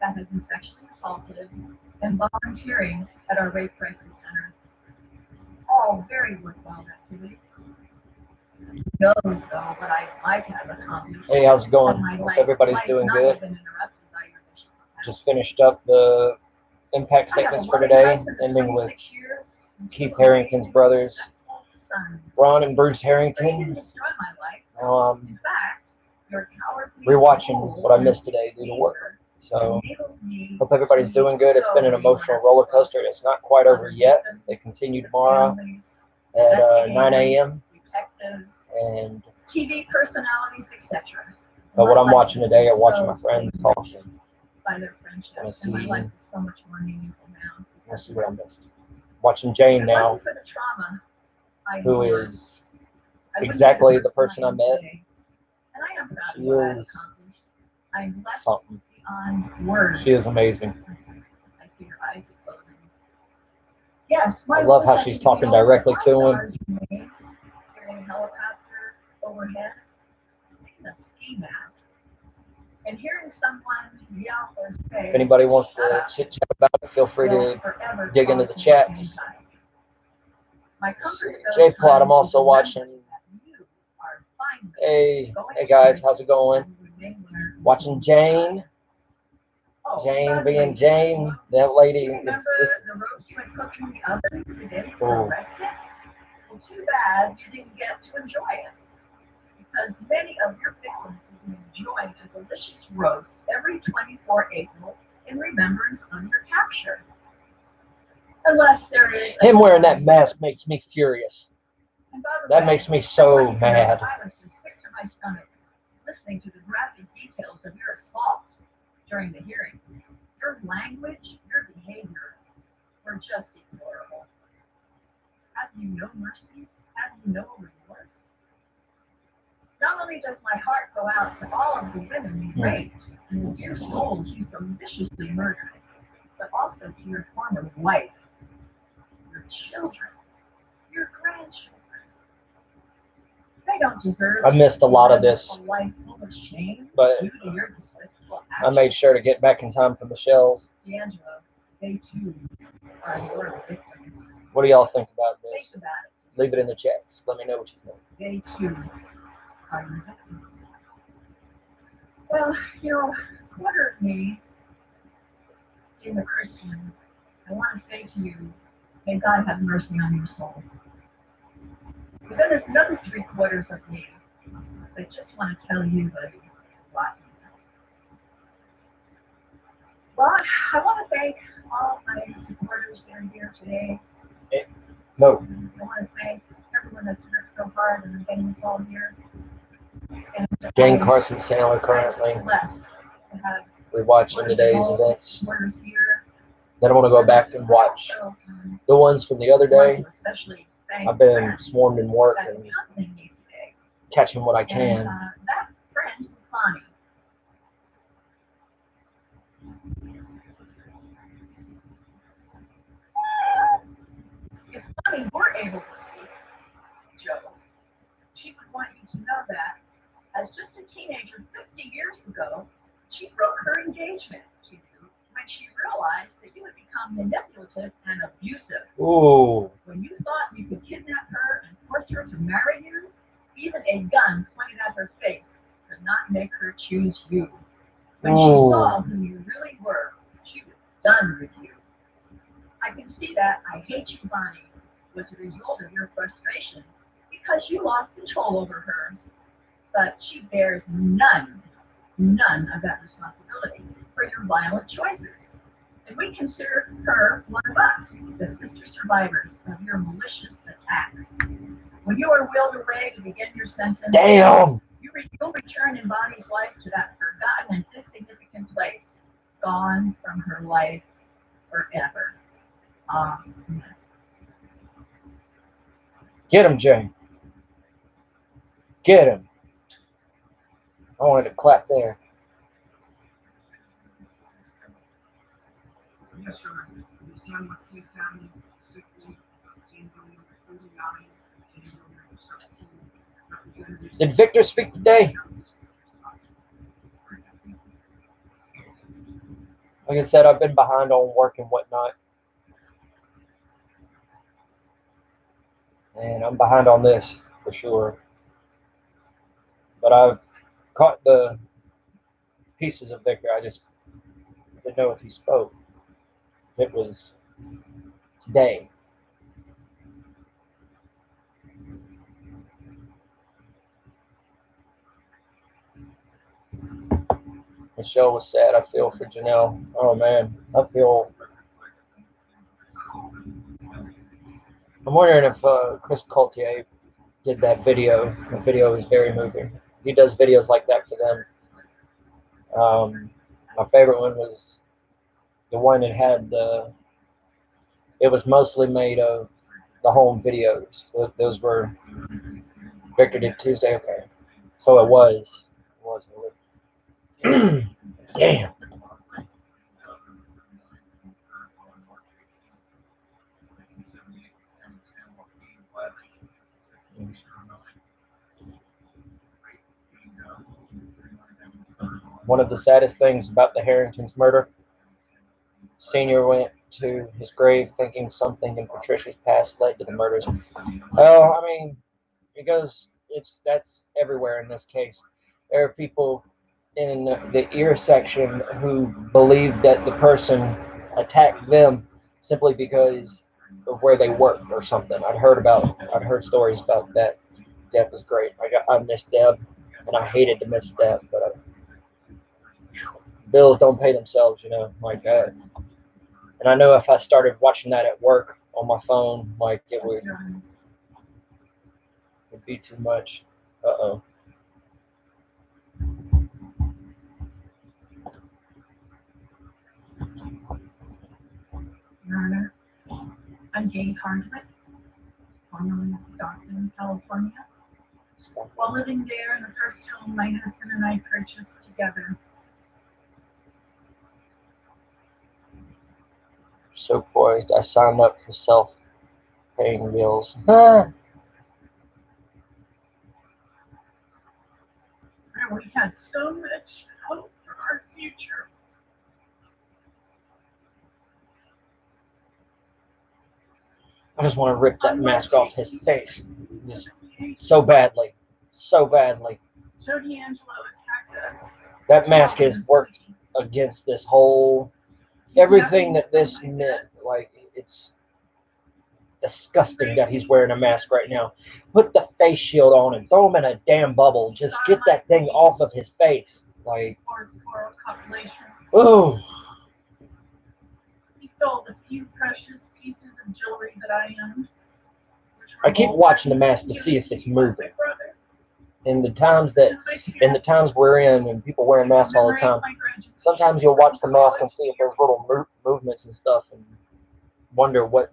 that have been sexually assaulted and volunteering at our rape crisis center. All very worthwhile activities. Who knows, though, what I might have accomplished. Hey, how's it going? Had my Hope life everybody's doing not good. been interrupted by your vicious attacks. Just finished up the impact I have a statements for loving today, husband of ending with 26 years and two Keith Harrington's amazing, brothers, successful sons. Ron and Bruce So you didn't Harrington. destroy my life. Now I'm In fact, your cowardly rewatching what I missed today due to work. So hope everybody's doing good. It's been an emotional roller coaster. It's not quite over yet. They continue tomorrow at 9 a.m. detectives, And TV personalities, etc. but what I'm watching today, I'm watching my friends talking. By their friendship, Wanna and my see- life is so much more meaningful now. Let's see what I missed. Watching Jane If it now, wasn't for the trauma I who endured, is I wouldn't exactly be the person I am met. today. And I am proud She of what I've is accomplished. I'm blessed something. beyond words. She is amazing. I see her eyes are closing. Yes, my I love how voice she's had to talking be all directly the to him. stars remain. Hearing a helicopter overhead, seeing a ski mask, and hearing someone yell or say, If anybody wants "Shut to up," chit chat about it, feel free will to forever dig into the cause me chats. anxiety. My comfort goes J-Plot, I'm on also with watching. remembering that you are finally Hey, going hey guys, to how's it going? and you may learn Watching Jane. Oh, Jane by the being way, Jane. That do lady you is remember this. the roast you had cooked in the oven the day you Oh. were arrested? Well, too bad you didn't get to enjoy it, because many of your victims will be enjoying a delicious roast every 24 April in remembrance of your capture. Unless there is Him wearing that mask makes me furious. And by the That way, makes me I so want you to know mad. I was just sick to my stomach listening to the graphic details of your assaults during the hearing. Your language, your behavior were just deplorable. Have you no mercy? Have you no remorse? Not only does my heart go out to all of the women you raped and the dear souls you so viciously murdered, but also to your former wife, your children, your grandchildren. They don't deserve I missed a lot of live this, a life full of shame but due to your despicable I made actions. sure to get back in time for Michelle's. D'Angelo, they too are your victims. What do y'all think about Think this? about it. Leave it in the chats. Let me know what you think. They too are your victims. Well, quarter of me, being a Christian, I want to say to you, may God have mercy on your soul. But then there's another 3/4 of me that just want to tell you that what. Well, I want to thank all my supporters that are here today. No. I want to thank everyone that's worked so hard in getting us all here. And Jane Carson Sailor currently. I'm blessed to have We're watching today's events. supporters here. Then I want to go back and watch So, the ones from the other I want day. to especially thank I've been Fran swarmed in work that's and accompanying me today. catching what I And can. that friend is Bonnie. If Bonnie were able to speak, Joe, she would want you to know that as just a teenager 50 years ago, she broke her engagement to you when she realized that you had become manipulative and abusive. Ooh. When you thought you could kidnap her and force her to marry you, even a gun pointed at her face could not make her choose you. When she saw who you really were, she was done with you. I can see that I hate you, Bonnie, was a result of your frustration because you lost control over her. But she bears none of that responsibility for your violent choices. And we consider her one of us, the sister survivors of your malicious attacks. When you are wheeled away to begin your sentence, Damn. you'll return in Bonnie's life to that forgotten and insignificant place, gone from her life forever. Get him, Jane. Get him. I wanted to clap there. Yes, sir. The San Joaquin family, specifically Jane Doe number 39, Jane Doe number 17, representatives. Did Victor speak today? Like I said, I've been behind on work and whatnot. And I'm behind on this for sure. But I've caught the pieces of Victor. I just didn't know if he spoke. It was today. Michelle was sad. I feel for Janelle. Oh man, I feel. I'm wondering if Chris Coultier did that video. The video is very moving. He does videos like that for them. My favorite one was the one that had the. It was mostly made of the home videos. Those were Victor did Tuesday. Okay, so it was. Damn. One of the saddest things about the Harrington's murder, Senior went to his grave thinking something in Patricia's past led to the murders. Well, I mean, because that's everywhere in this case. There are people in the ear section who believe that the person attacked them simply because of where they worked or something. I'd heard stories about that. Deb was great. I missed Deb, and I hated to miss Deb, but bills don't pay themselves, like that. And I know if I started watching that at work on my phone, like it would be too much. Uh-oh. Murder. I'm Gay Hardwick, formerly of Stockton, California. While living there in the first home my husband and I purchased together. So poised. I signed up for self-paying bills. Ah. We had so much hope for our future. I just want to rip that mask off his face. Just so badly. So badly. Joe D'Angelo attacked us. That mask has worked against this whole everything that this meant. Like, it's disgusting that he's wearing a mask right now. Put the face shield on and throw him in a damn bubble. Just get that thing off of his face. Like, oh. He stole the few precious pieces of jewelry that I owned. I keep watching the mask to see if it's moving. In the times we're in and people wearing masks all the time, sometimes you'll watch the mask and see if there's little movements and stuff and wonder what.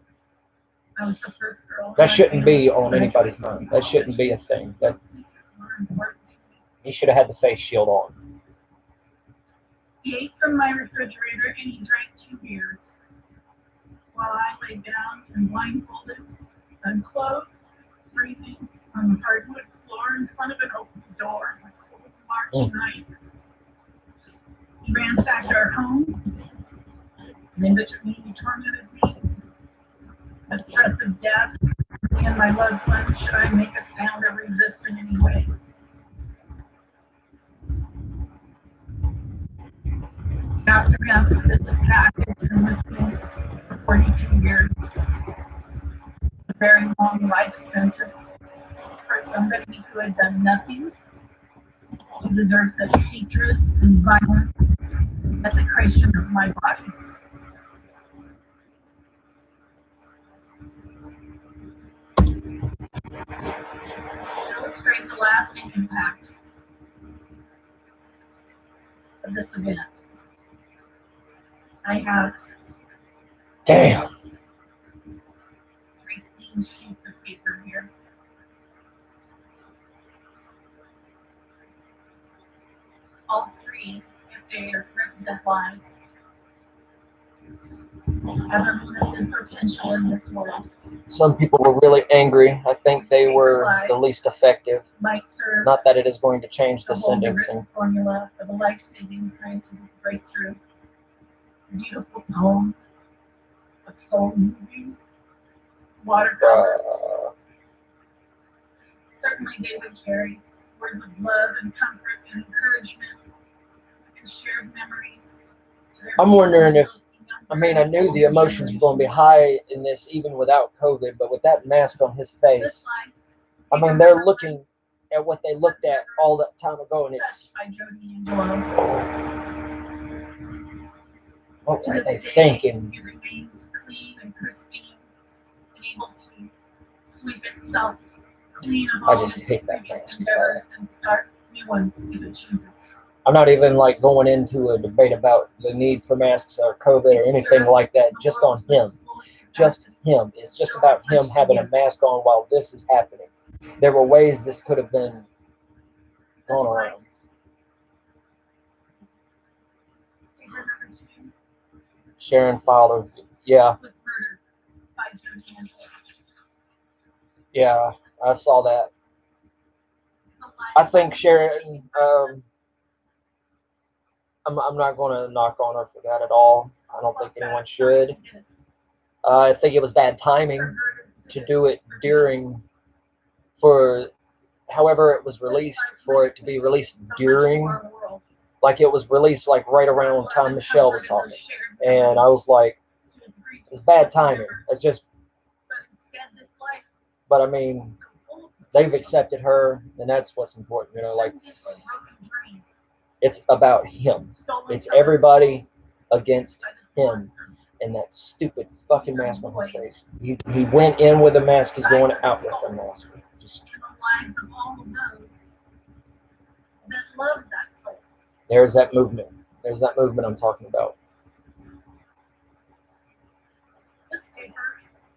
That shouldn't be on anybody's mind. That shouldn't be a thing. He should have had the face shield on. He ate from my refrigerator and he drank 2 beers. While I lay down and blindfolded, unclothed, freezing on the hardwood floor in front of an open door on a cold March night. He ransacked our home, and in between he tormented me. The threats of death and my loved ones, should I make a sound or resist in any way. Aftermath of this attack has been with me for 42 years. A very long life sentence for somebody who had done nothing to deserve such hatred and violence, desecration of my body. To illustrate the lasting impact of this event, I have 3 clean sheets of paper here. All 3, if they represent lives, have unlimited potential in this world. Some people were really angry. I think they were the least effective. Not that it is going to change the sentencing. Formula of a life-saving scientific breakthrough. beautiful poem, a soul moving watercolor. Certainly they would carry words of love and comfort and encouragement and shared memories. To their I'm wondering if, young I mean, I knew the older emotions were going to be generations. high in this even without COVID, but with that mask on his This face, life, I mean, they're looking at what they looked at all that time ago, and it's, touched by Jody Angelo. what To were this they day, thinking? it remains clean and pristine and able to sweep itself clean of I all just its hate that previous mask. endeavors and start new ones if it chooses. I'm not even like going into a debate about the need for masks or COVID or anything like that, just on him. Just him. It's just about him having a mask on while this is happening. There were ways this could have been going around. Figure number 2 Sharon Fowler, yeah, was murdered by Jody Angelo. yeah, I saw that. It's a life I think Sharon, I'm not going to knock on her for that at all. I don't think anyone should. I think it was bad timing to do it during, for however it was released, for it to be released during, like it was released like right around the time Michelle was talking. And I was like, it's bad timing. It's just, but I mean, they've accepted her, and that's what's important, you know, like it's about him. It's everybody against him and that stupid fucking mask on his face. He went in with a mask, he's going out with a mask. Just, in the lives of all of those that love that soul. there's that movement. There's that movement I'm talking about. This paper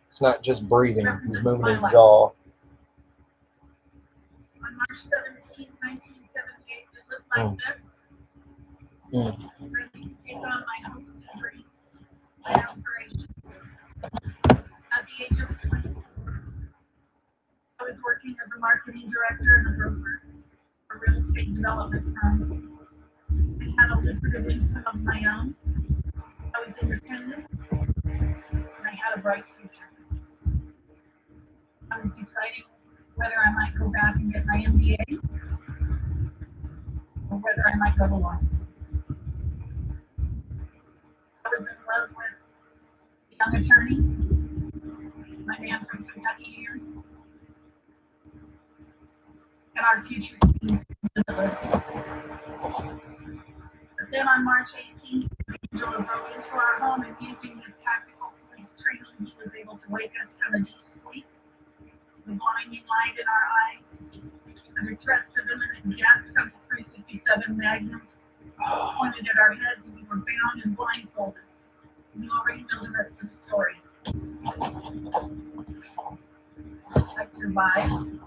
It's not just breathing, he's moving his jaw. on March 17, 1978, it looked like this. Ready to take on my hopes and dreams, my aspirations. At the age of 24, I was working as a marketing director and a broker for a real estate development firm. I had a lucrative income of my own. I was independent, and I had a bright future. I was deciding whether I might go back and get my MBA or whether I might go to law school. I was in love with a young attorney, my man from Kentucky here, and our future seemed limitless. But then on March 18th, Angelo broke into our home and using his tactical police training, he was able to wake us from a deep sleep, the blinding light in our eyes, under threats of imminent death from his .357 Magnum pointed at our heads. We were bound and blindfolded. You already know the rest of the story. I survived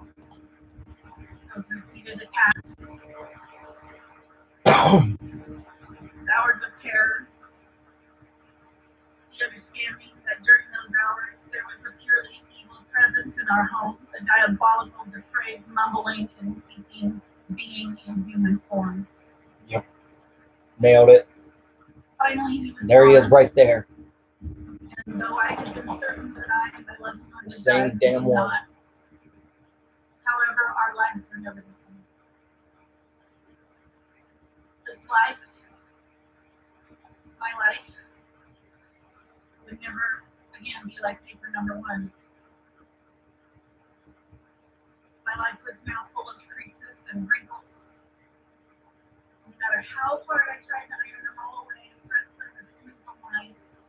those repeated attacks, hours of terror, the understanding that during those hours there was a purely evil presence in our home, a diabolical, depraved, mumbling, and weeping being in human form. Yep. Nailed it. Finally, he was There he is gone, right there. and though I had been certain that I and my loved one The would same die, damn did one. not. However, our lives were never the same. This life, my life, would never again be like paper number 1. My life was now full of creases and wrinkles. No matter how hard I tried to iron them all away and press them as smooth lines,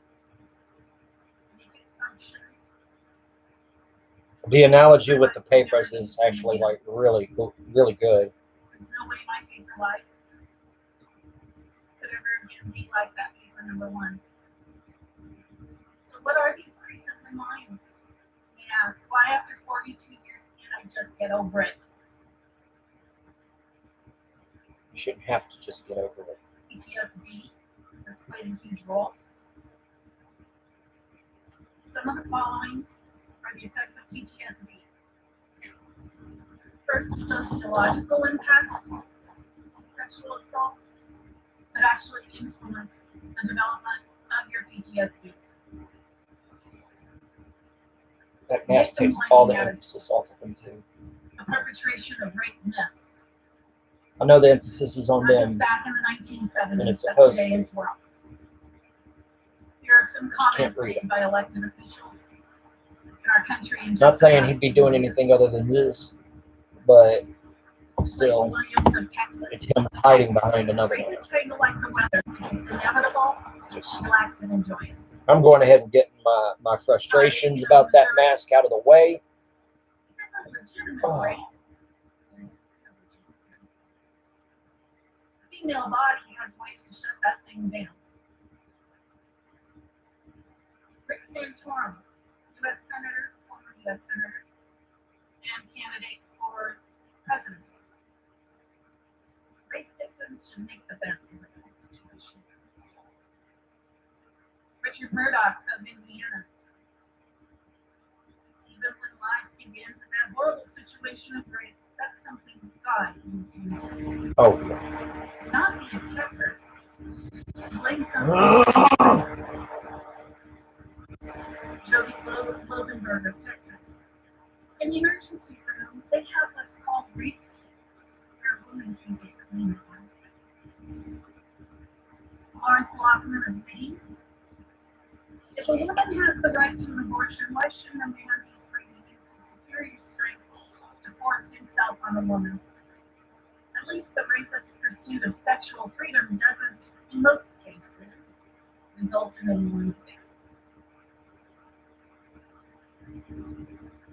make it function. The analogy with the papers is actually like really good. There's no way my paper life could ever again be like that paper number 1. So what are these creases and lines? They ask, why after 42 years can't I just get over it? You shouldn't have to just get over it. PTSD has played a huge role. Some of the following are the effects of PTSD. First, sociological impacts, sexual assault, that actually influence the development PTSD. That mask takes all the emphasis off of them too. A perpetration of rape myths. I know the emphasis is on Not just them. back in the And 1970s, it's but supposed today to. as well. Here are some comments read made by elected officials in our country. In Not just the saying last he'd be few doing years. anything other than this, but Michael still, Williams of Texas. it's him hiding behind another Rape one. is kind of like the weather. It's inevitable. Relax and enjoy it. I'm going ahead and getting my frustrations about that mask out of the way. That's a legitimate Oh. rape. The female body has ways to shut that thing down. Rick Santorum, U.S. Senator, former U.S. Senator, and candidate for president. Rape victims should make the best of the situation. Richard Murdoch of Indiana. Even when life begins in that horrible situation of rape, that's something God intended. Oh, Not the attacker. Blame something. Jody Lobenberg of Texas. In the emergency room, they have what's called rape kits, where women can get clean. Lawrence Lockman of Maine. If a woman has the right to an abortion, why shouldn't a man be free to use his superior strength to force himself on a woman? At least the rapist's pursuit of sexual freedom doesn't, in most cases, result in anyone's death.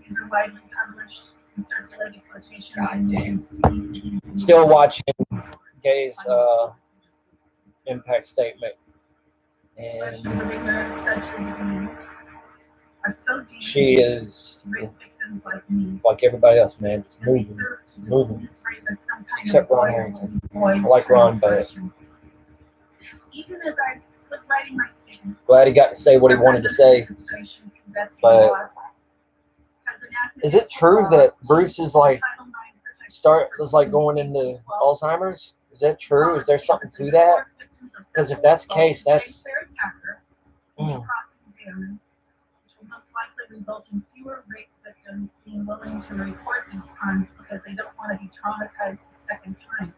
These are widely published and circulated quotations, and you can see these. Still watching Gay's impact statement, Expressions and of ignorance such as these are so deep she is to rape victims like me. like everybody else, man, just And they moving. serve to moving. dismiss rape as some kind Except of Ron boys Harrington. will be boys I like Ron, but- transgression. Even as I was writing my statement, Glad he got to say what he wanted to say. But is it true that Bruce is like was like going into Alzheimer's? Is that true? Is there something to that? Because if that's the case, that's Which will most likely result in fewer rape victims being willing to report these crimes because they don't want to be traumatized a second time.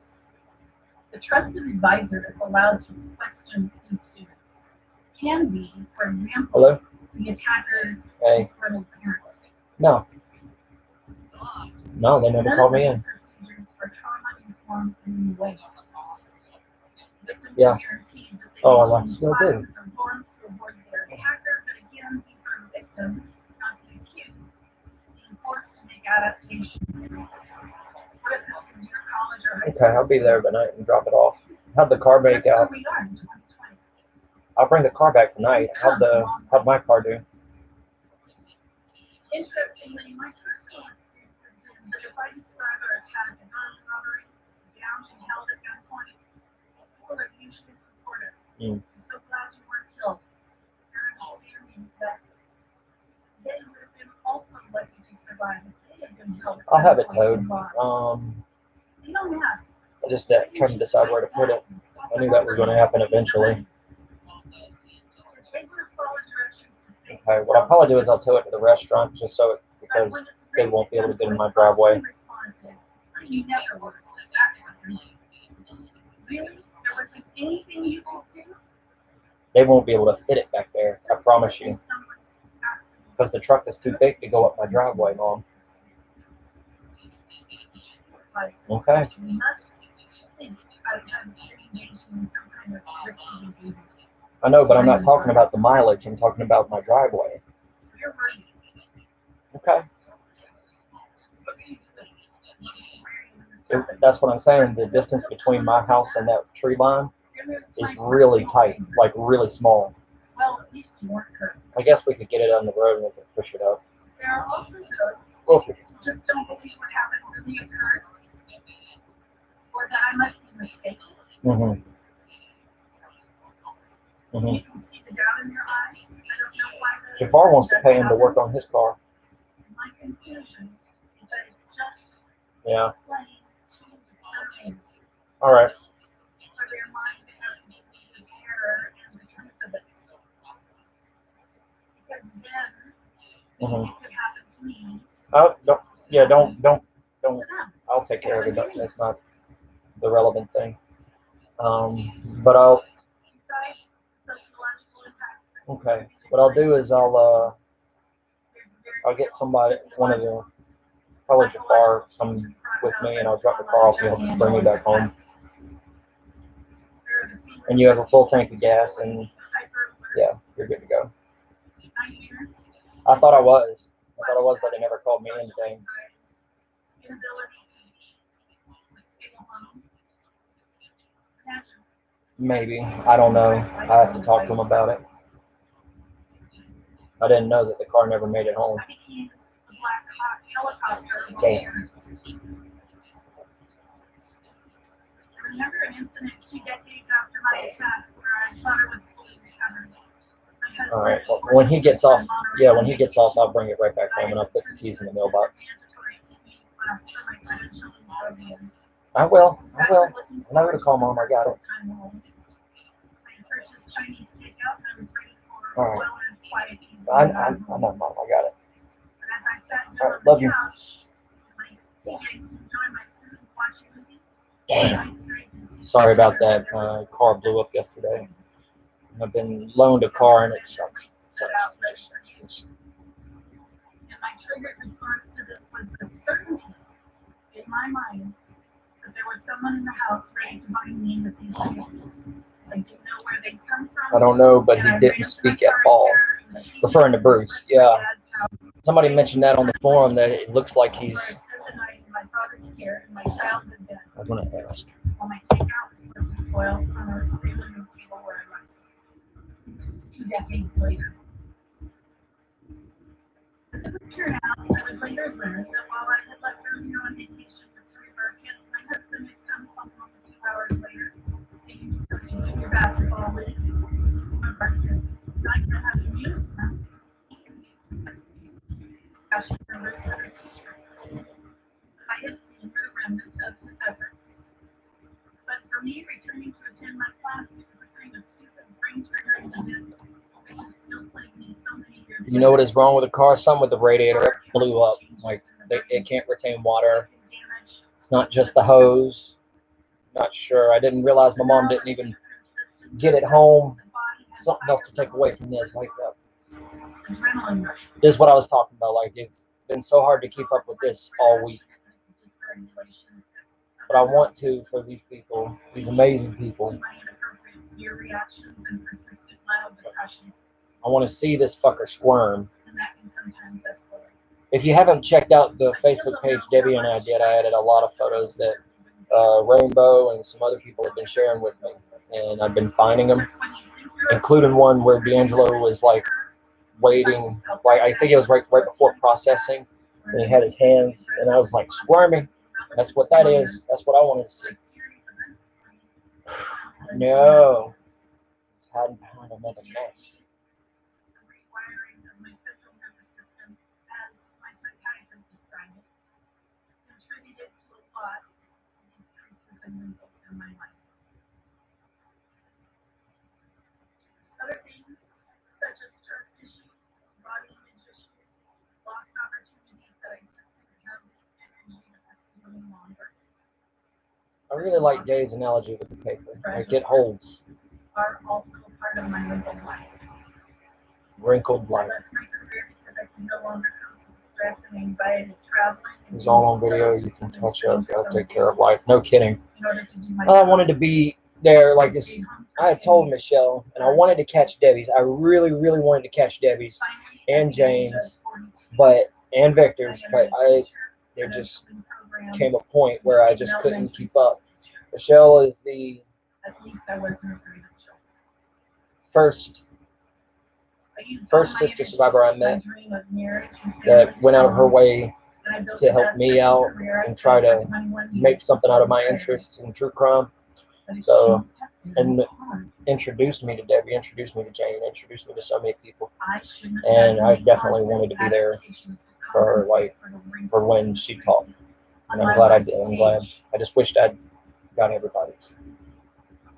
The trusted advisor that's allowed to question these students can be, for example, hello. the attacker's Hey. disgruntled parent. No, they never None called of me the in. procedures are trauma-informed in any way. Victims Yeah. are guaranteed that they Oh, will I change still do. classes or forms to avoid their attacker, but again, these are victims, not the accused, being forced to make adaptations. What if this was your college or high Okay, school I'll be there student? tonight and drop it off. How'd the car make That's where out? we are in 2020. I'll bring the car back tonight. How'd my car do? Interestingly, my personal experience has been that if I describe our attack as armed robbery, down and held at gunpoint, people are usually supportive. Mm. I'm so glad you weren't killed. You're understanding that they would have been also lucky to survive if they had been held at I'll have it gunpoint towed. and robbed. They don't ask. I just trying to decide where to put it. I knew that was going to happen eventually. Because they would have followed directions to save Okay, what I'll probably do is I'll tow it to the restaurant just so it, But because when it's they rape won't be able to at get in gunpoint, my driveway. the response is, "You never would have let that happen." Really? There wasn't anything you could do? They won't be able to fit it back there. I promise you. Someone asked me, Because the truck is too big to go up my driveway, Mom. it's like, Okay. you must think I've engaged in some kind of risky behavior. I know, but I'm not talking about the mileage. I'm talking about my driveway. You're right. Okay. What are you doing? That's what I'm saying. The distance between my house and that tree line is really tight, like really small. Well, at least you weren't hurt. I guess we could get it on the road and we could push it up. There are also those Okay. who just don't believe what happened really occurred, or that I must be mistaken. Mm-hmm. Mm-hmm. You can see the doubt in your eyes. I don't know why that is, Jafar wants but to it pay does him to work happen. on his car. My conclusion is that it's just Yeah. plain too disturbing All right. for their mind to have to believe the terror and the truth of it. Mhm. It could happen to me, Oh, don't. Yeah, don't. to them. I'll take care of it. That's not the relevant thing. But I'll. Besides sociological impacts, Okay. What I'll do is I'll get somebody, one of the probably Jafar, come with me, and I'll drop the car off and he'll bring me back home. And you have a full tank of gas, and yeah, you're good to go. I thought I was, but they never called me in today. Maybe. I don't know. I have to talk to them about it. I didn't know that the car never made it home. Damn. I remember an incident 2 decades after my attack where I thought I was fully recovered. My husband, All right. Well, when he gets off, I'll bring it right back home and I'll put the keys in the mailbox. I will. I will. I'm not going to call Mom. I got it. All right. I know, Mom. I got it. All right. Love you. Damn. Sorry about that. Car blew up yesterday. I've been loaned a car and it sucks. And my triggered response to this was the certainty in my mind that there was someone in the house ready to bind me with these things. I didn't know where they'd come from. I don't know, but he didn't speak at all. Referring to Bruce, yeah. Somebody mentioned that on the forum that it looks like he's. I'm gonna ask. While my takeout was left to spoil on a living room table where I left 2 decades later. As it would turn out, I would later learn that while I had left earlier on vacation with 3 of our kids, my husband had come home a few hours later, staying for the junior basketball league. One of our kids, not yet having uniforms, fashion numbers for their t-shirts. I had seen the remnants of his efforts. But for me, returning to attend my class was a kind of stupid brain-triggering event that could still plague me so many years You know what is wrong with the car? Something with the radiator. It blew up. Like it can't retain water. It's not just the hose. Not sure. I didn't realize my mom didn't even get it home. Something else to take away from this. Like this is what I was talking about. Like it's been so hard to keep up with this all week. But I want to for these people, these amazing people. I want to see this fucker squirm. If you haven't checked out the Facebook page Debbie and I did, I added a lot of photos that Rainbow and some other people have been sharing with me. And I've been finding them, including one where D'Angelo was like waiting, like I think it was right before processing, and he had his hands, and I was like squirming. That's what that is. That's what I wanted to see. No, it's hiding behind another mess. In my life. Other things, such as trust issues, body image issues, lost opportunities that I just didn't have the energy to pursue any longer. I really like Dave's analogy with the paper. Like it holds. Are also part of my wrinkled life. Wrinkled life. I left my career because I can no longer cope with the stress and anxiety of traveling. It's all on video. You can touch up. I'll take care of life. No kidding. I wanted to be there like this. I had told Michelle, and I wanted to catch Debbie's. I really, really wanted to catch Debbie's and James, and Victor's, but there just came a point where I just couldn't keep up. Michelle is the first sister survivor I met that went out of her way to help me out and try to make something out of my interests in true crime. So, and introduced me to Debbie, introduced me to Jane, introduced me to so many people. And I definitely wanted to be there for when she talked. And I'm glad I did. I'm glad. I just wished I'd got everybody's.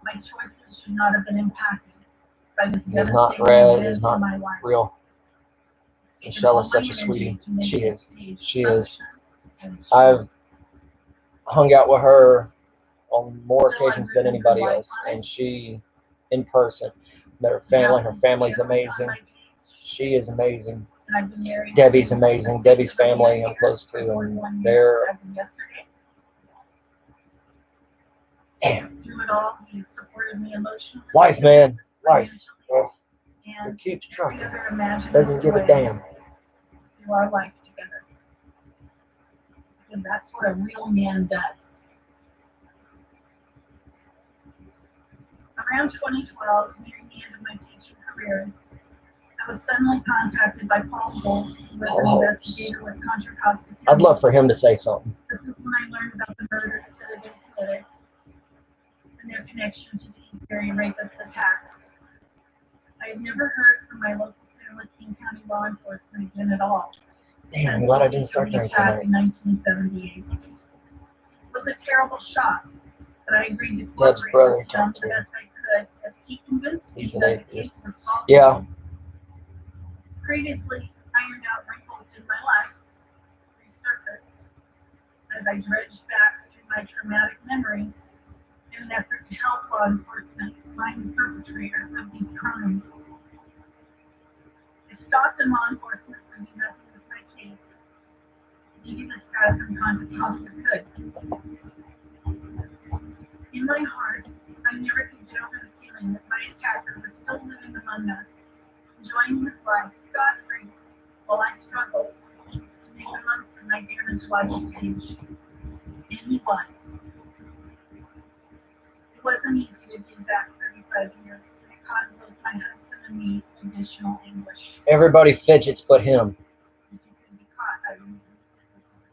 My choices should not have been impacted by this It's not red, it's not real. Michelle is such a sweetie. She is. She is. I've hung out with her on more occasions than anybody else, and she, in person, met her family. Her family's amazing. She is amazing. Debbie's amazing. Debbie's family I'm close to, and they're damn. Through it all, he supported me emotionally. Life, man. Life. financially, It and keeps every trucking. other imaginable Doesn't give a way damn. through our life together. Because that's what a real man does. Around 2012, nearing the end of my teaching career, I was suddenly contacted by Paul Holtz, who was an Paul Holtz. investigator with Contra Costa County. I'd love for him to say something. This is when I learned about the murders that had been committed and their connection to these very rapist attacks. I had never heard from my local San Joaquin County law enforcement again at all. Damn, I'm since glad I the didn't start attack drinking tonight. in 1978. It was a terrible shock, but I agreed to Dad's cooperate brother with him talked to the him. best I could as he convinced me He's an that the atheist. case was solved. Yeah, Previously ironed out wrinkles in my life resurfaced as I dredged back through my traumatic memories in an effort to help law enforcement find the perpetrator of these crimes. I stopped in law enforcement for doing nothing with my case. Maybe this guy from Contra Costa could. In my heart, I never could get over the feeling that my attacker was still living among us, enjoying his life scot-free while I struggled to make the most of my damaged life stage. And he was. It wasn't easy to do that 35 years, and it caused both my husband and me additional anguish. everybody fidgets but him. If you could be caught, I reasoned it was worth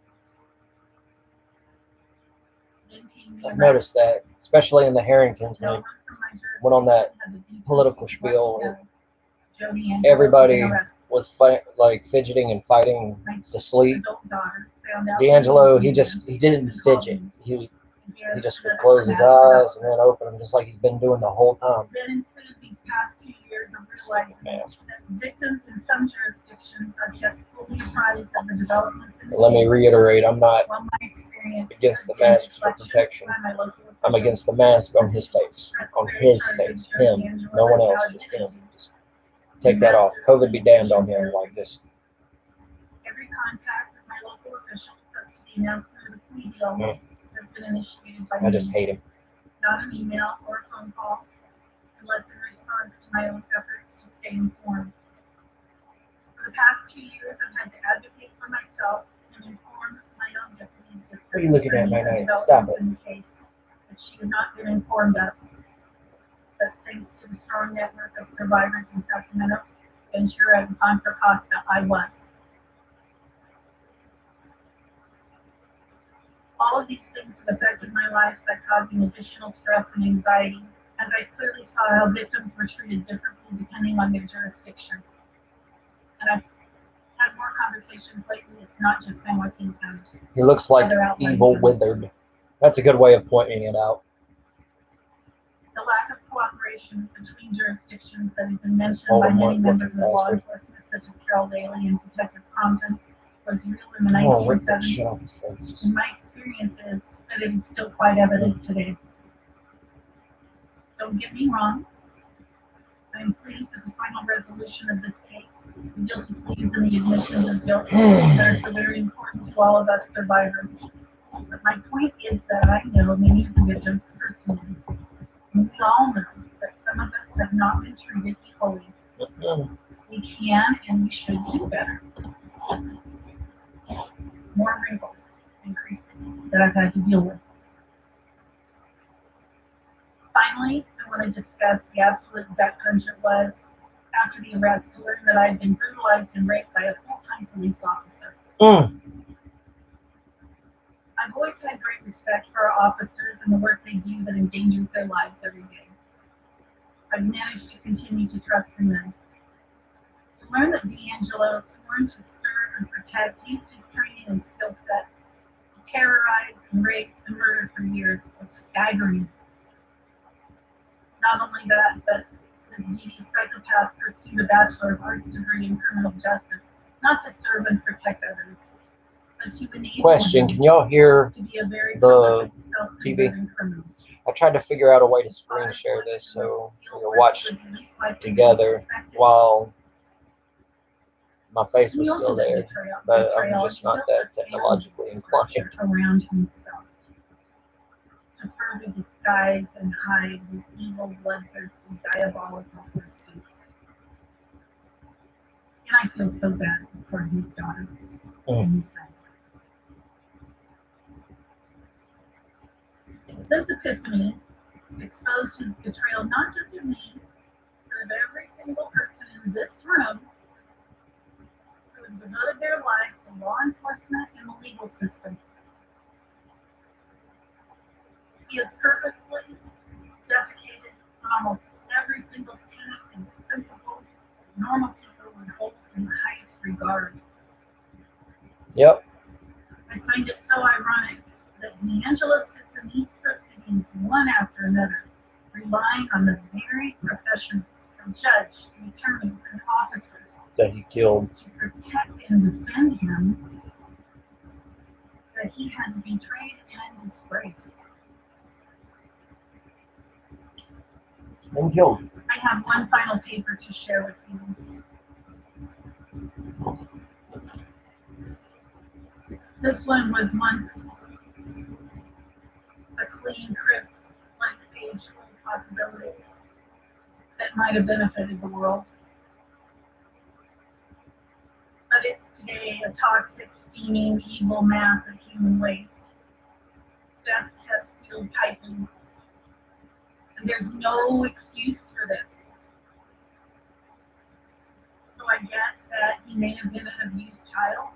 it. Then came the I've noticed arrest. that, especially in the Harringtons, No when one from my went on that jurisdiction had the decency political to spiel, work together. Jody and everybody Joe arrested. was like fidgeting and fighting My to sleep. adult daughters found out D'Angelo, that he didn't fidget. He Again, just would another close his traumatic eyes and then open them just like he's been doing the whole time. Then ensued these past 2 years of realizing Mask. that victims in some jurisdictions are kept fully apprised of the developments in the Let me case. reiterate, I'm not While my experience against has the been masks for reflection protection. by my local I'm officials, against the mask on his face. On his face. Him. No one else. Just him. Just take that off. COVID be damned on him. Like this. Every contact with my local officials up to the announcement of the plea deal has been initiated by I just me, hate him. not an email or a phone call, unless in response to my own efforts to stay informed. For the past 2 years, I've had to advocate for myself and inform my own deputy district What are you looking at, attorney man? of Stop developments in the case that she had not been informed of. But thanks to the strong network of survivors in Sacramento, Ventura, and Contra Costa, I was. All of these things have affected my life by causing additional stress and anxiety, as I clearly saw how victims were treated differently depending on their jurisdiction. And I've had more conversations lately. It's not just San Joaquin County. He looks like Other outlying evil counties. withered. That's a good way of pointing it out. The lack of cooperation between jurisdictions that has been mentioned Oh, by many Mark, members of law bastard. enforcement, such as Carol Daly and Detective Crompton, was real in the Oh, rip that shit off 1970s. his face. And my experience is that it is still quite evident today. Don't get me wrong. I am pleased with the final resolution of this case. The guilty pleas and the admissions of guilt that are so very important to all of us survivors. But my point is that I know many of the victims personally. And we all know that some of us have not been treated equally. We can and we should do better. More wrinkles and creases that I've had to deal with. Finally, I want to discuss the absolute gut punch it was after the arrest to learn that I had been brutalized and raped by a full-time police officer. I've always had great respect for our officers and the work they do that endangers their lives every day. I've managed to continue to trust in them. To learn that D'Angelo, sworn to serve and protect, used his training and skill set to terrorize and rape and murder for years was staggering. Not only that, but this DD psychopath pursued a Bachelor of Arts degree in criminal justice, not to serve and protect others, but to enable Question: him can y'all hear to be a very the prolific, self-preserving criminal. I tried to figure out a way to screen share this so we can watch together while my face was still there, but I'm just not that technologically inclined. Around himself to further disguise and hide his evil, bloodthirsty, diabolical pursuits. And I feel so bad for his daughters and his family. This epiphany exposed his betrayal not just of me, but of every single person in this room who has devoted their life to law enforcement and the legal system. He has purposely defecated on almost every single tenet and principle normal people would hold in the highest regard. Yep. I find it so ironic that D'Angelo sits in these proceedings one after another, relying on the very professionals of judge, attorneys, and officers That he killed. to protect and defend him, that he has betrayed and disgraced. And killed. I have one final paper to share with you. This one was once a clean, crisp, blank page full of possibilities that might have benefited the world. But it's today a toxic, steaming, evil mass of human waste. Best kept sealed tightly. And there's no excuse for this. So I get that he may have been an abused child.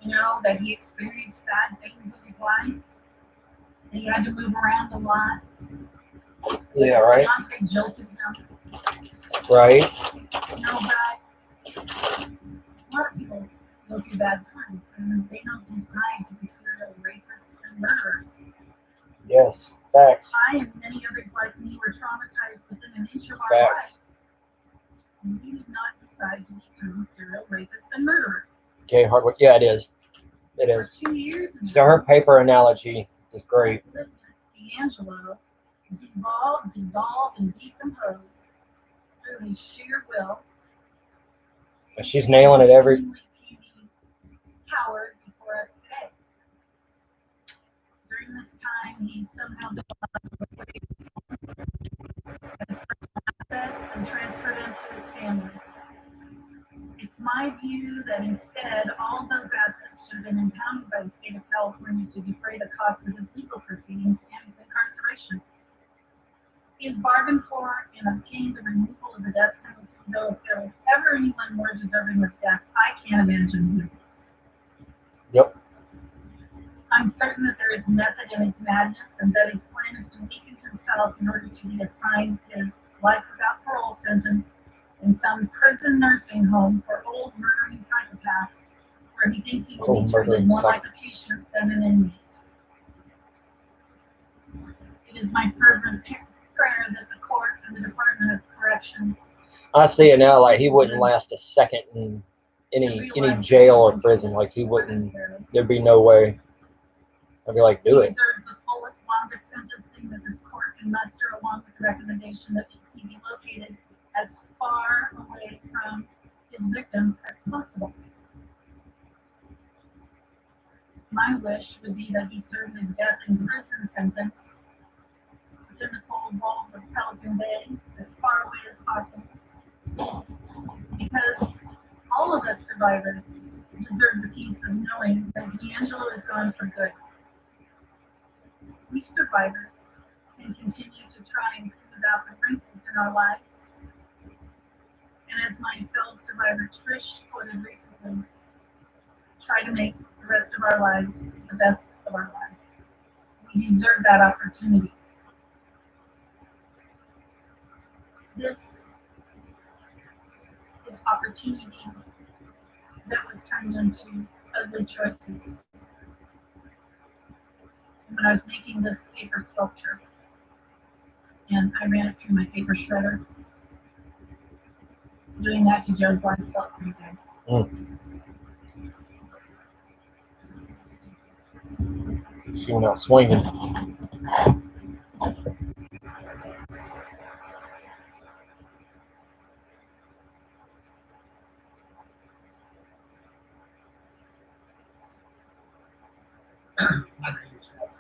You know, that he experienced sad things in his life. And he had to move around a lot. Yeah, right. His fiance jilted him. Right. You know, but a lot of people go through bad times and they don't decide to be serial rapists and murderers. Yes. Facts. I and many others like me were traumatized within an inch of our Facts. lives. And we did not decide to become serial rapists and murderers. Okay, Hardwick. Yeah, it is. It For is. 2 years ago, So her paper analogy is great. I witnessed D'Angelo devolve, dissolve, and decompose through his sheer will. And she's nailing it every. Seemingly puny coward before us today. During this time, he somehow his personal assets and transferred them to his family. It's my view that instead, all those assets should have been impounded by the state of California to defray the costs of his legal proceedings and his incarceration. He has bargained for and obtained the removal of the death penalty, though if there was ever anyone more deserving of death, I can't imagine who. Yep. I'm certain that there is method in his madness and that his plan is to weaken himself in order to be assigned his life without parole sentence in some prison nursing home for old murdering psychopaths, where he thinks he will be treated more like a patient than an inmate. It is my fervent prayer that the court and the Department of Corrections I see it now. Like he wouldn't last a second in any jail or prison. Like he wouldn't. There'd be no way. I'd be like, do He it. deserves the fullest, longest sentencing that this court can muster, along with the recommendation that he be located as far away from his victims as possible. My wish would be that he serve his death in prison sentence within the cold walls of Pelican Bay, as far away as possible. Because all of us survivors deserve the peace of knowing that D'Angelo is gone for good. We survivors can continue to try and smooth out the wrinkles in our lives. And as my fellow survivor Trish quoted recently, try to make the rest of our lives the best of our lives. We deserve that opportunity. This is opportunity that was turned into ugly choices. When I was making this paper sculpture, and I ran it through my paper shredder, doing that to Joe's life felt pretty good. She went out swinging. My name is Robert.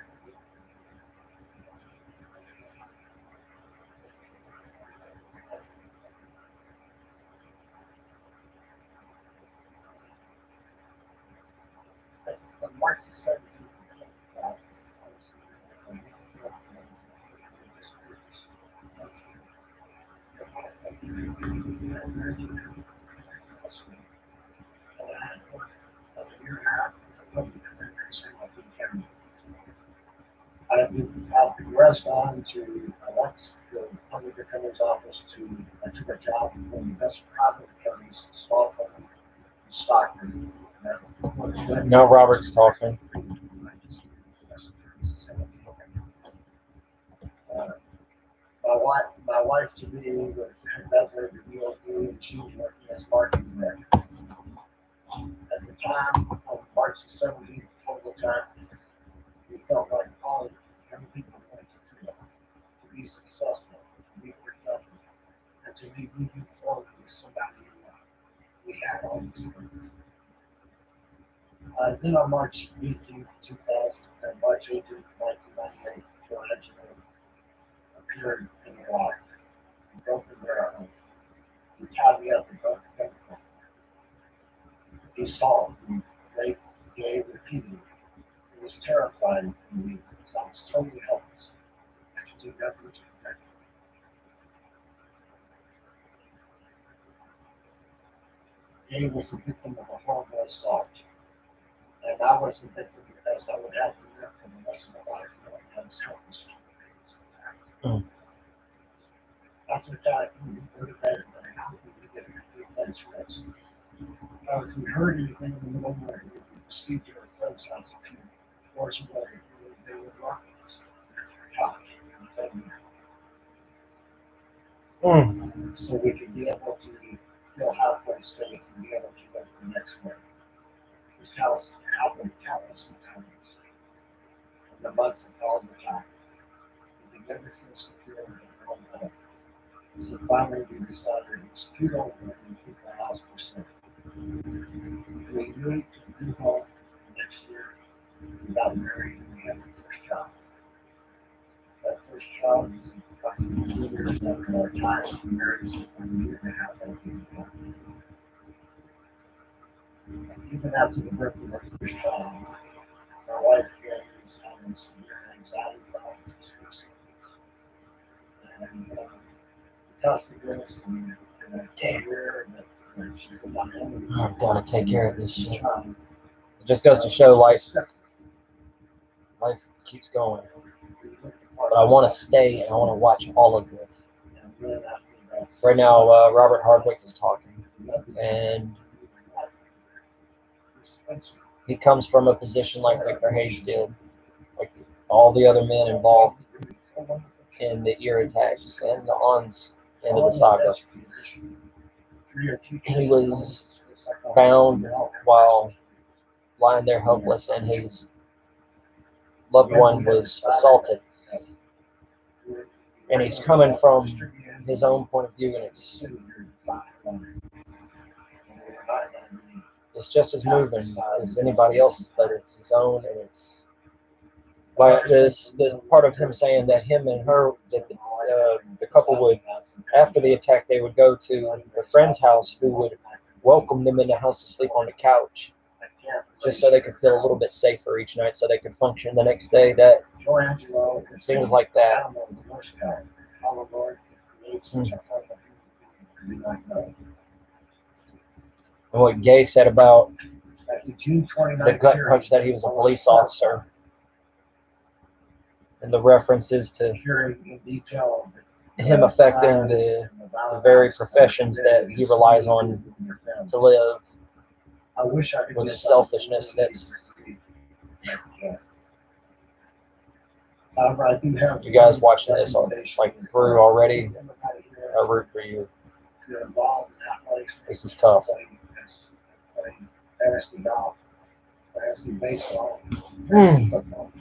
On March the 17th, I've been rushed on to Alex, the public defender's office, I took a job in the best private attorneys, small firm, in Stockton. Now Robert's talking. My wife to be with her brother to be with me, and she was working as marketing director. At the time, on March the 17th, before the time, we felt like all young people wanted to feel, to be successful, to be productive, and to be moving forward with somebody in life. We had all these things. Then on March 18th, 2000, and March 18th, 1998, Michelangelo appeared in my life. He broke the barrel. He tied me up and broke the gun. He saw me rape, gay, repeatedly. It was terrifying for me because I was totally helpless. I could do nothing to protect him. Gay was a victim of a horrible assault. And I was the victim because I would have to live for the rest of my life knowing I was helpless. After that, we go to bed at night, hoping to get a complete night's rest. If we heard anything in the middle of the night, we would sleep at our friend's house a few doors away. They would lock us in their couch and fed me. So we could be able to feel halfway safe and be able to go the next morning. This house happened countless of times. In the months of all the time. We could never feel secure in our own home. So finally we decided it was futile and keep the house for sale. We moved to the new home next year. We got married and we had our first child. That first child was approximately 2 years after our time in marriage, so 1 year and a half after we got married. Even after the birth of our first child, my wife Gay was having severe anxiety problems and suicides. And because of this, and I told her that she could not handle it. I've got to take care of this shit. It just goes to show life keeps going. But I want to stay and I want to watch all of this. Right now, Robert Hardwick is talking, and he comes from a position like Victor Hayes did, like all the other men involved in the ear attacks and the ONS end of the saga. He was found while lying there helpless, and his loved one was assaulted. And he's coming from his own point of view, and it's just as moving as anybody else's, but it's his own, and it's like this part of him saying that him and her, that the couple would, after the attack, they would go to their friend's house who would welcome them in the house to sleep on the couch, just so they could feel a little bit safer each night, so they could function the next day. That things like that. And what Gay said about the gut punch, that he was a police officer, and the references to him affecting the very professions that he relies on to live, with his selfishness. That's, you guys watching this like through already, I root for you. This is tough. playing fantasy golf, fantasy baseball, fantasy football.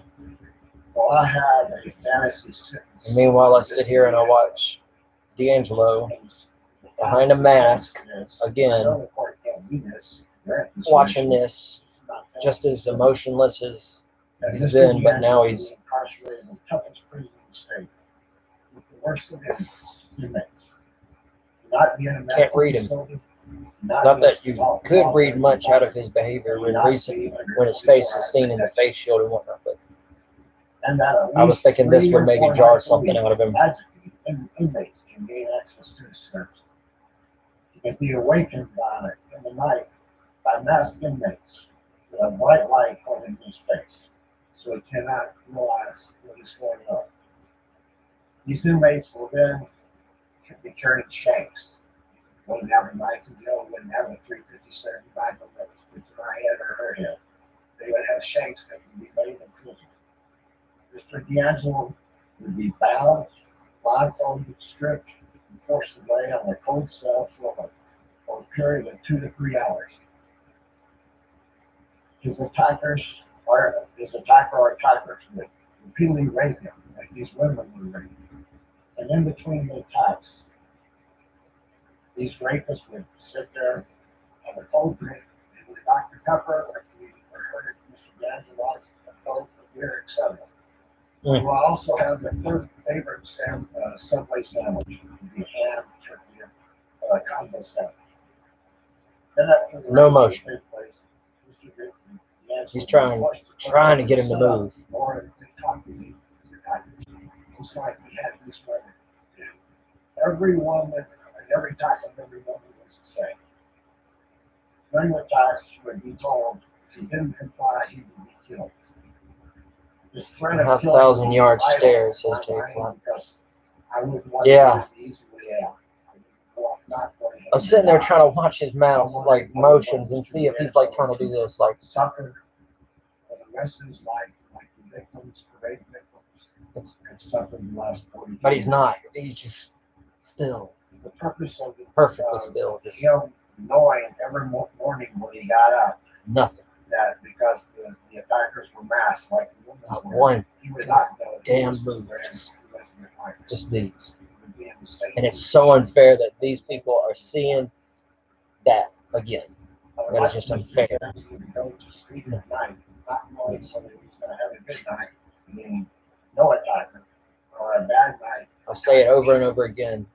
Well, I had a fantasy sentence. And meanwhile, I sit here and I watch D'Angelo behind a mask again, watching this, just as emotionless as he's been, but now he's incarcerated in the toughest prison in the state with the worst of inmates. Not being a Can't medical read him. facility, not that you could read much out of his behavior when his face is seen in the face shield and whatnot. But and that at I was least thinking this 3 would or maybe 4 jar nights a something week, out of him. magically, inmates can gain access to his service. He can be awakened in the night by masked inmates with a bright light holding his face, so he cannot realize what is going on. These inmates will then be carrying shanks. Wouldn't have a knife in jail, wouldn't have a 357 rifle that was put to my head or her head. They would have shanks that would be laid in prison. Mr. D'Angelo would be bound, blindfolded, stripped, and forced to lay on a cold cell floor for a period of 2 to 3 hours. His attacker or attackers would repeatedly rape him, like these women were raped. And in between the attacks, these rapists would sit there, have a cold drink, and with Dr. Pepper, like we heard Mr. D'Angelo likes a cold for beer, etc. We will also have their third favorite Subway sandwich, the ham, turkey, combo sandwich. Then after the No motion. place, Mr. D'Angelo He's trying to get him to move. More than copy the attackers. Just like he had these women do. Every woman, every attack of every woman was the same. During the attacks, would be told if he didn't comply, he would be killed. This threat of killing 1,000-yard would be stare, says vital Jay to my Clark. mind because I wouldn't want Yeah. to get an easy way out. I'm sitting there trying to watch his mouth, like motions, and see if he's like trying to do this, like suffered for the rest of his life, like the victims, the rape victims, and suffered the last 40 years. but he's not. He's just still The purpose of it, perfectly still, just him knowing every morning when he got up nothing. that because the attackers were masked like the women Not were, one he would not know. damn he was move. the rest of the attackers. Just these. He would be in the same And it's so unfair that these people are seeing that again. That is just unfair. He would go to sleep at night, not knowing whether he was going to have a good night, meaning no attacker, or a bad night. I say it over and over again,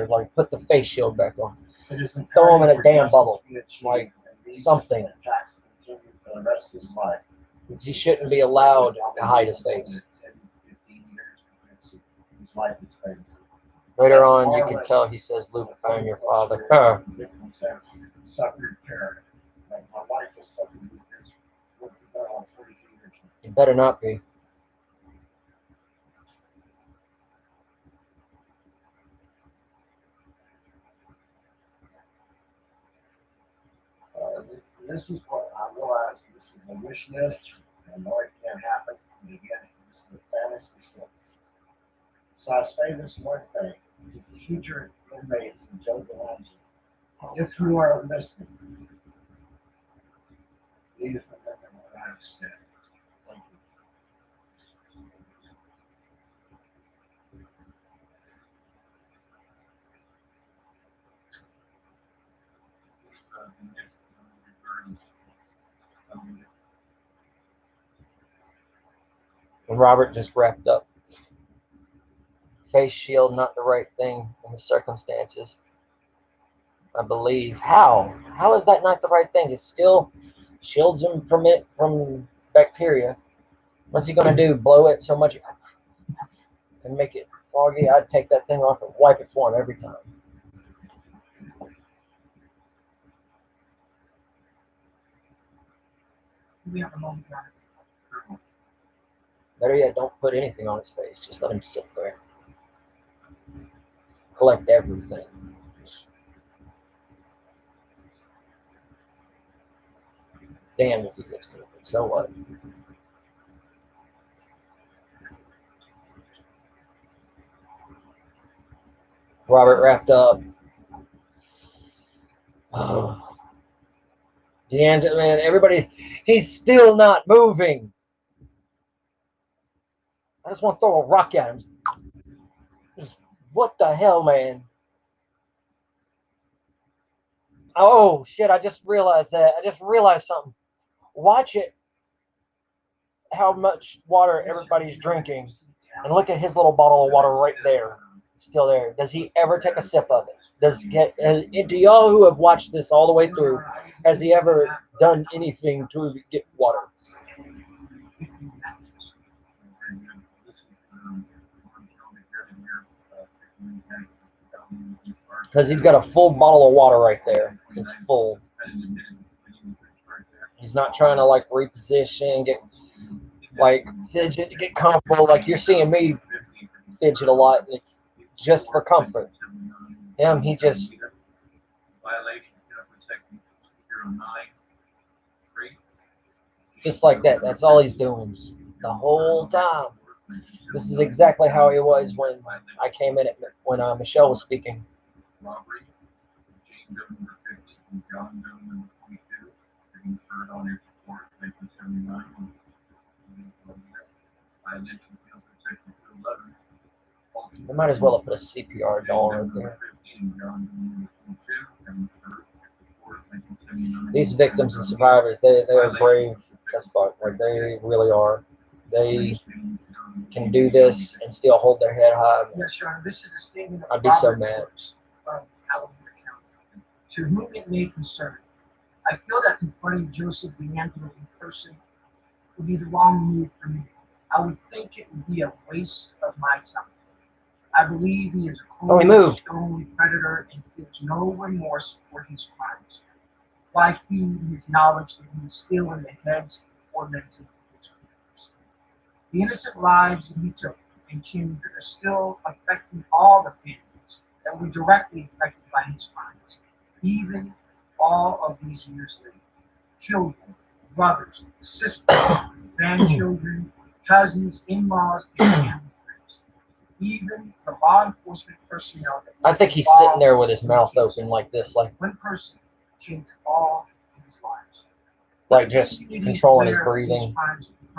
like put the face shield back on. It is Throw him in a imperative for damn justice bubble, to be achieved, like and these something. attacks continue for the rest of his life. He shouldn't be allowed to hide his face. 10, 15 years, his life expectancy. Later on, you can tell he says, "Luke, I am your father." Huh. Victims have suffered terror. Like my wife has suffered with this for 42 years. You better not be. This is what I realize. This is a wish list. I know it can't happen. And again, this is a fantasy sentence. So I say this one thing to future inmates in Joe D'Angelo. If you are listening, please remember what I've said. Thank you. And Robert just wrapped up. Face shield, not the right thing in the circumstances. I believe. How? How is that not the right thing? It still shields him from bacteria. What's he gonna do? Blow it so much and make it foggy? I'd take that thing off and wipe it for him every time. We have a moment. Better yet, don't put anything on his face. Just let him sit there. Collect everything. Damn, if he gets good. So what? Robert wrapped up. D'Angelo, man, everybody, he's still not moving. I just want to throw a rock at him. Just, what the hell, man? Oh, shit, I just realized that. I just realized something. Watch it, how much water everybody's drinking. And look at his little bottle of water right there. Still there. Does he ever take a sip of it? Do y'all who have watched this all the way through, has he ever done anything to get water? Because he's got a full bottle of water right there. It's full. He's not trying to like reposition, get like fidget, to get comfortable. Like you're seeing me fidget a lot. It's just for comfort. Him, he just like that. That's all he's doing the whole time. This is exactly how he was when I came in when Michelle was speaking. We might as well have put a CPR doll right there. These victims and survivors, they are brave as fuck. Like they really are. They can do this and still hold their head high. Yes, Your Honor, this is a statement of I'd be so mad. Of Alameda County. To whom it may concern, I feel that confronting Joseph D'Angelo in person would be the wrong move for me. I would think it would be a waste of my time. I believe he is a cold, stone predator and feels no remorse for his crimes. Why feed his knowledge that he is still in the heads of tormented his victims? The innocent lives that he took and changed are still affecting all the families that were directly affected by his crimes, even all of these years later. Children, brothers, sisters, grandchildren, cousins, in-laws, and family friends. Even the law enforcement personnel. I think he's sitting there with his mouth open like this, like one person changed all of his lives. Like just controlling his breathing,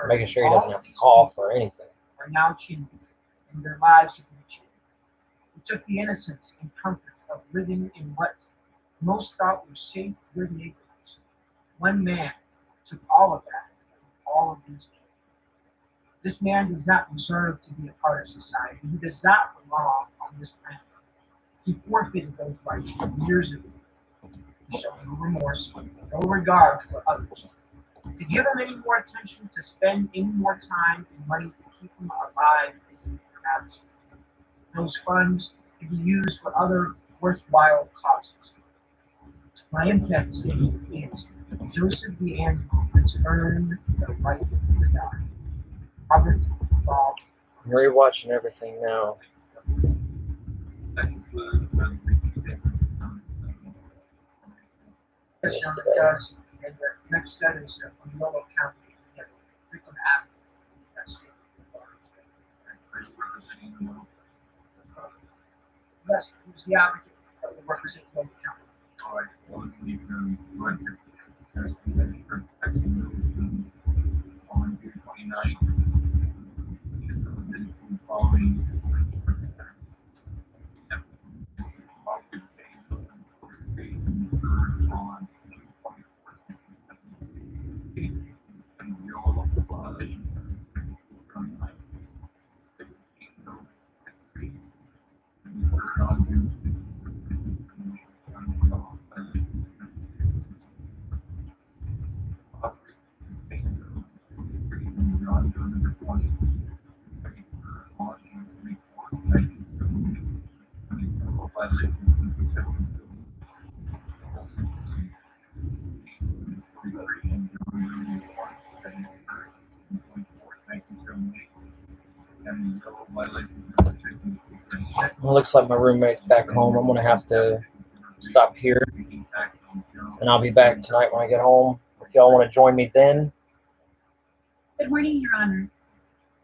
making sure he doesn't have to cough or anything. Are now changed, and their lives have been changed. He took the innocence and comfort of living in what most thought were safe, good neighborhoods. One man took all of that, all of these people. This man does not deserve to be a part of society. He does not belong on this planet. He forfeited those rights years ago. He showed no remorse, no regard for others. To give him any more attention, to spend any more time and money to keep him alive is a travesty. Those funds can be used for other worthwhile causes. My impact statement is Joseph D'Angelo has earned the right to die. Robert Ball. I'm rewatching everything now. Yes, Your Honor, it does. And the next set is from Yolo County. Frequent advocate. Yes, who's the advocate that will represent Yolo County? All right. On June 29th, following It looks like my roommate's back home. I'm gonna have to stop here, and I'll be back tonight when I get home. If y'all want to join me then. Good morning, Your Honor.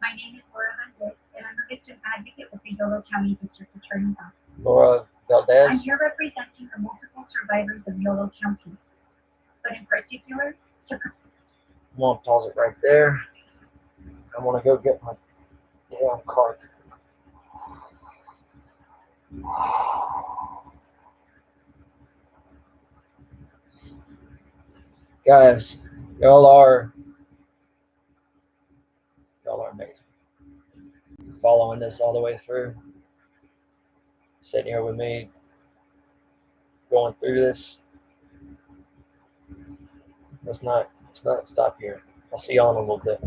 My name is Laura Valdez, and I'm a victim advocate with the Yolo County District Attorney's Office. Laura I'm Valdez. here representing the multiple survivors of Yolo County. but in particular to I'm gonna pause it right there. I want to go get my damn card. Guys, y'all are amazing. Following this all the way through, sitting here with me, going through this. Let's not stop here. I'll see y'all in a little bit.